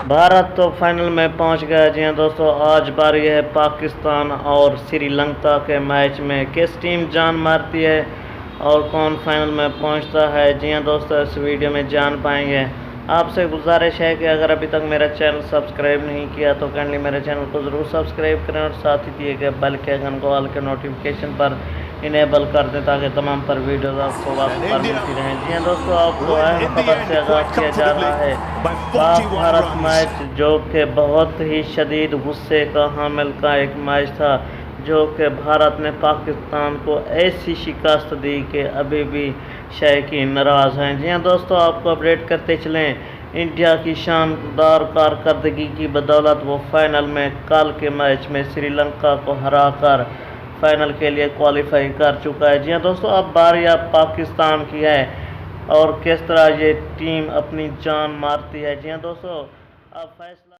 भारत तो फाइनल में पहुंच गया। जी हाँ दोस्तों, आज बारी है पाकिस्तान और श्रीलंका के मैच में। किस टीम जान मारती है और कौन फाइनल में पहुंचता है, जी हाँ दोस्तों, इस वीडियो में जान पाएंगे। आपसे गुजारिश है कि अगर अभी तक मेरा चैनल सब्सक्राइब नहीं किया तो काइंडली मेरे चैनल को ज़रूर सब्सक्राइब करें और साथ ही दिए गए बेल के आइकन को ऑल के नोटिफिकेशन पर इनेबल कर दें ताकि तमाम पर वीडियोज़ आपको वक्त पर मिलती रहें। जी हाँ दोस्तों, आपको अहम खबर से आगाज़ किया जा रहा है। पाक भारत मैच, जो कि बहुत ही शदीद गुस्से का हामिल का एक मैच था, जो कि भारत ने पाकिस्तान को ऐसी शिकस्त दी कि अभी भी शायकीन नाराज़ हैं। जी हाँ दोस्तों, आपको अपडेट करते चलें। इंडिया की शानदार कारकर्दगी की बदौलत वो फाइनल में कल के मैच में श्रीलंका को हराकर फाइनल के लिए क्वालिफाई कर चुका है। जी हाँ दोस्तों, अब बारी अब पाकिस्तान की है और किस तरह ये टीम अपनी जान मारती है। जी हाँ दोस्तों, अब फैसला